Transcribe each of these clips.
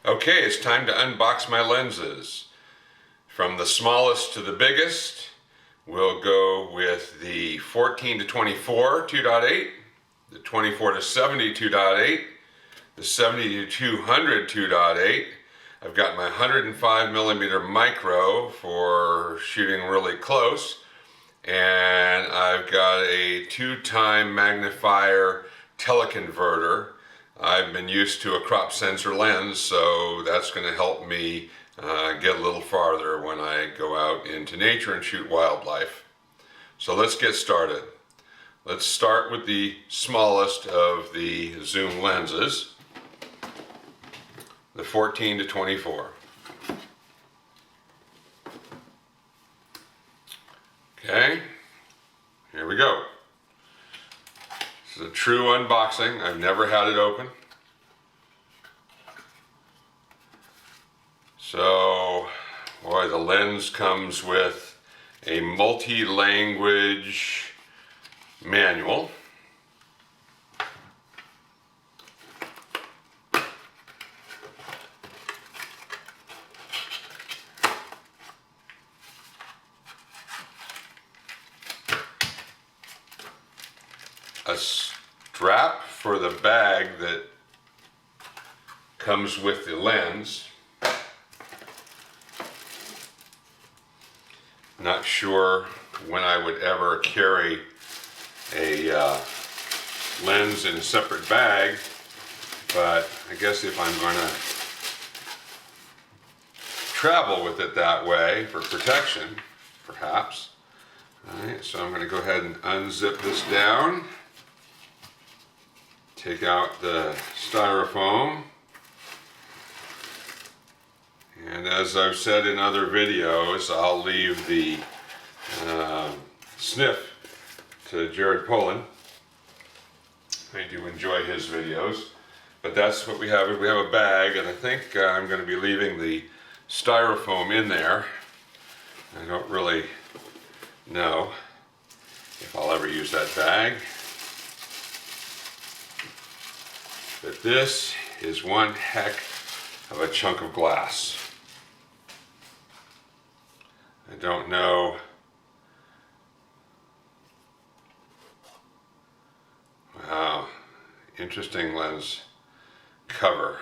Okay, it's time to unbox my lenses. From the smallest to the biggest, we'll go with the 14 to 24 2.8, the 24 to 70 2.8, the 70 to 200 2.8. I've got my 105mm micro for shooting really close, and I've got a 2-time magnifier teleconverter. I've been used to a crop sensor lens, so that's going to help me get a little farther when I go out into nature and shoot wildlife. So let's get started. Let's start with the smallest of the zoom lenses, the 14 to 24. Okay, here we go. This is a true unboxing. I've never had it open. So, boy, the lens comes with a multi-language manual. A strap for the bag that comes with the lens. Not sure when I would ever carry a lens in a separate bag, but I guess if I'm going to travel with it that way for protection, perhaps. All right, so I'm going to go ahead and unzip this down. Take out the styrofoam, and as I've said in other videos, I'll leave the sniff to Jared Polin. I do enjoy his videos, but that's what we have. We have a bag, and I think I'm going to be leaving the styrofoam in there. I don't really know if I'll ever use that bag. But this is one heck of a chunk of glass. I don't know. Wow, interesting lens cover.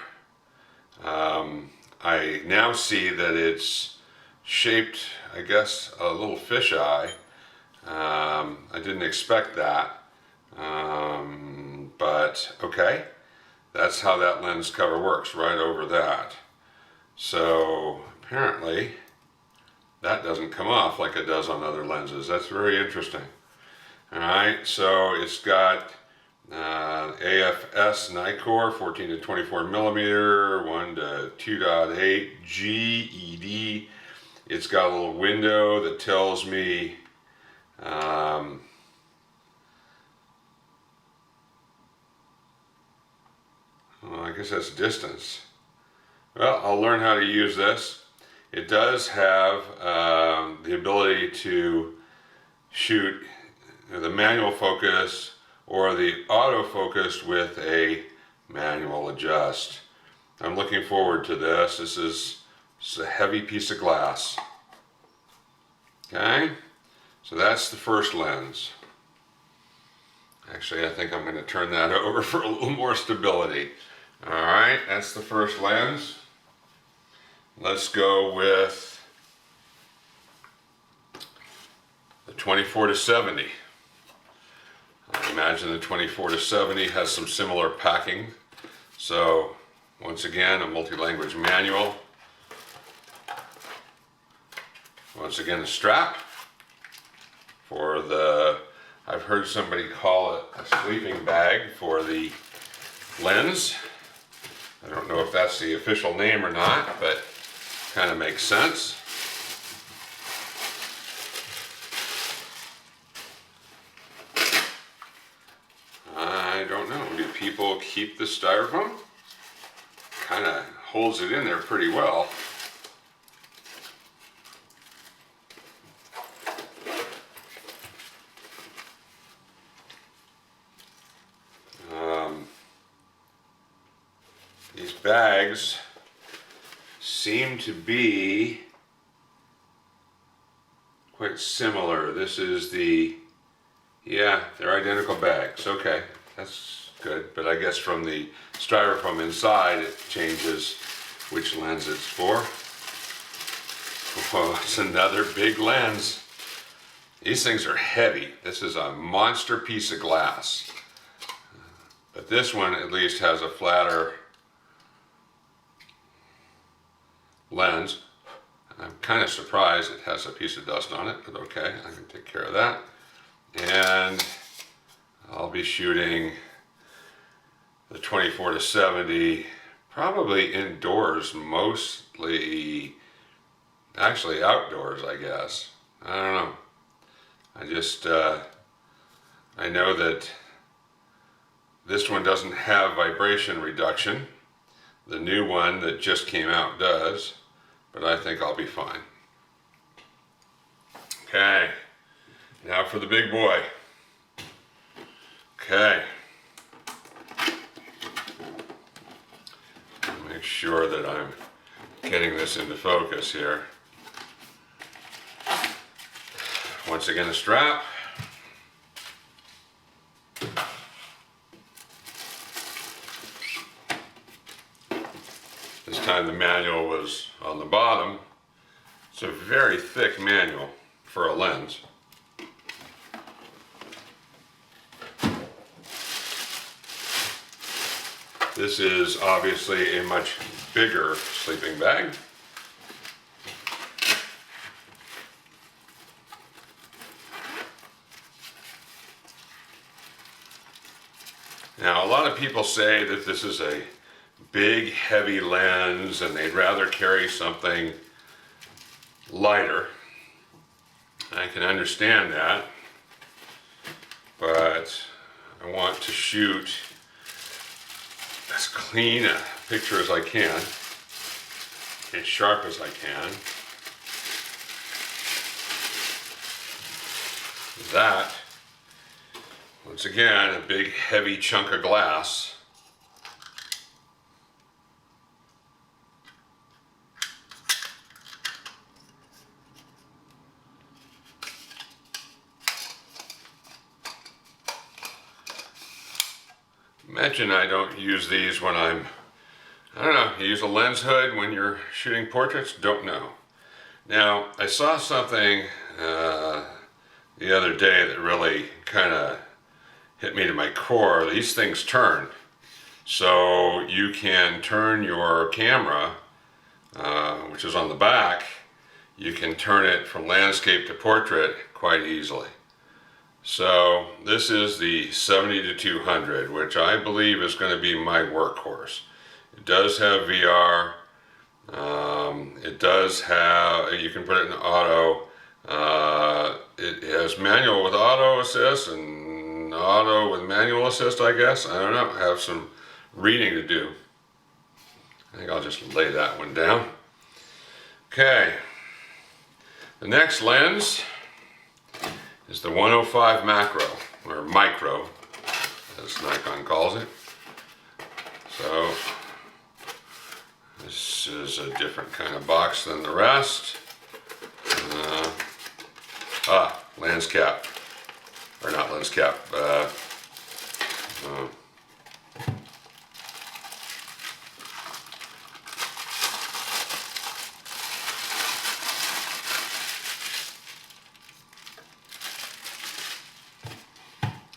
I now see that it's shaped, I guess, a little fisheye. I didn't expect that, but okay. That's how that lens cover works, right over that. So apparently that doesn't come off like it does on other lenses. That's very interesting. All right, so it's got AFS Nikkor 14 to 24mm, 1 to 2.8 GED. It's got a little window that tells me well, I guess that's distance. Well, I'll learn how to use this. It does have the ability to shoot the manual focus or the autofocus with a manual adjust. I'm looking forward to this. This is a heavy piece of glass. Okay, so that's the first lens. Actually, I think I'm going to turn that over for a little more stability. All right, that's the first lens. Let's go with the 24 to 70. I imagine the 24 to 70 has some similar packing. So once again, a multi-language manual. Once again, a strap for the, I've heard somebody call it a sleeping bag for the lens. I don't know if that's the official name or not, but kind of makes sense. I don't know. Do people keep the styrofoam? Kind of holds it in there pretty well. These bags seem to be quite similar. This is the, yeah, they're identical bags. Okay, that's good. But I guess from the styrofoam inside, it changes which lens it's for. Oh, it's another big lens. These things are heavy. This is a monster piece of glass. But this one at least has a flatter lens. I'm kind of surprised it has a piece of dust on it, but okay, I can take care of that. And I'll be shooting the 24-70 probably indoors, mostly, actually outdoors, I guess. I don't know. I know that this one doesn't have vibration reduction. The new one that just came out does, but I think I'll be fine. Okay, now for the big boy. Okay. Make sure that I'm getting this into focus here. Once again, a strap. This time the manual was on the bottom. It's a very thick manual for a lens. This is obviously a much bigger sleeping bag. Now, a lot of people say that this is a big, heavy lens and they'd rather carry something lighter. I can understand that, but I want to shoot as clean a picture as I can, as sharp as I can. That, once again, a big heavy chunk of glass. Imagine I don't use these when I don't know, you use a lens hood when you're shooting portraits? Don't know. Now, I saw something the other day that really kind of hit me to my core. These things turn. So you can turn your camera, which is on the back, you can turn it from landscape to portrait quite easily. So this is the 70-200, which I believe is going to be my workhorse. It does have VR. It does have, you can put it in auto. It has manual with auto assist and auto with manual assist, I guess. I don't know. I have some reading to do. I think I'll just lay that one down. Okay. The next lens is the 105 macro, or micro, as Nikon calls it. So this is a different kind of box than the rest. Lens cap, or not lens cap.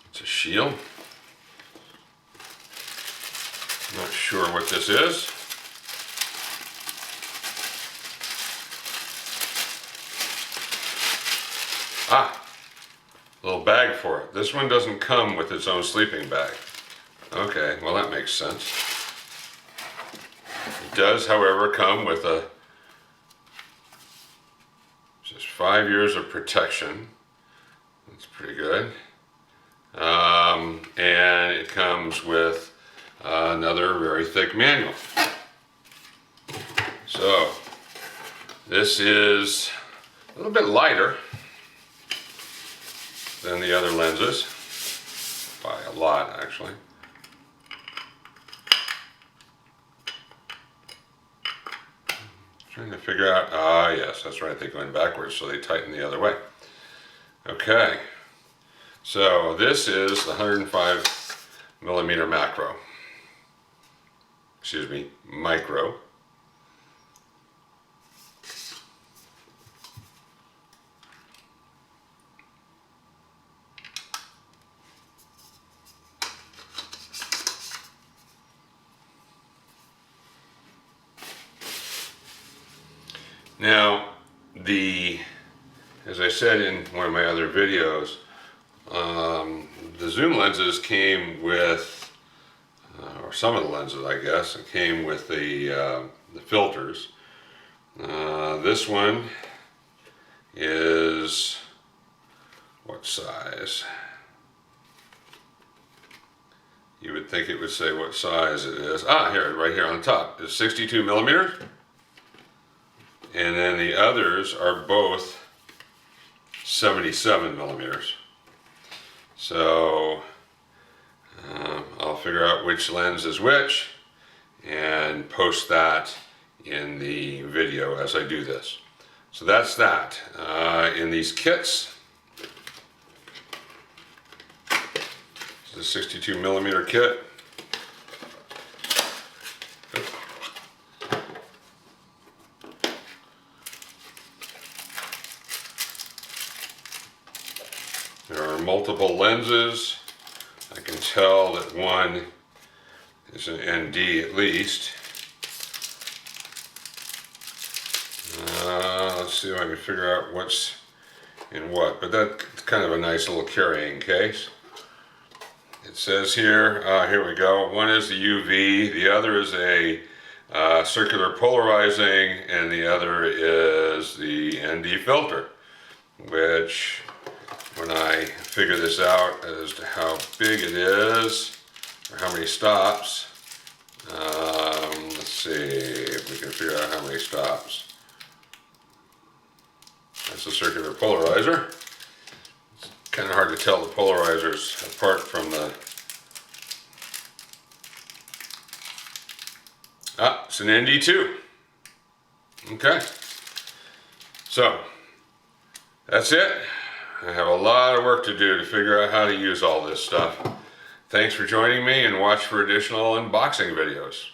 It's a shield. Not sure what this is. Little bag for it. This one doesn't come with its own sleeping bag. Okay, well that makes sense. It does, however, come with just 5 years of protection. That's pretty good. And it comes with another very thick manual. So this is a little bit lighter than the other lenses, by a lot actually. Trying to figure out, yes, that's right, they go in backwards, so they tighten the other way. Okay, so this is the 105mm macro. Excuse me, micro. Now, as I said in one of my other videos, the zoom lenses came with, or some of the lenses I guess, came with the filters. This one is, what size? You would think it would say what size it is. Here, right here on the top, is 62mm. And then the others are both 77mm. So I'll figure out which lens is which and post that in the video as I do this. So that's that. In these kits, this is a 62mm kit. There are multiple lenses. I can tell that one is an ND at least. Let's see if I can figure out what's in what, but that's kind of a nice little carrying case. It says here, here we go, one is the UV, the other is a circular polarizing, and the other is the ND filter, which when I figure this out as to how big it is, or how many stops, let's see if we can figure out how many stops. That's a circular polarizer. It's kind of hard to tell the polarizers apart from the... it's an ND2. Okay. So, that's it. I have a lot of work to do to figure out how to use all this stuff. Thanks for joining me, and watch for additional unboxing videos.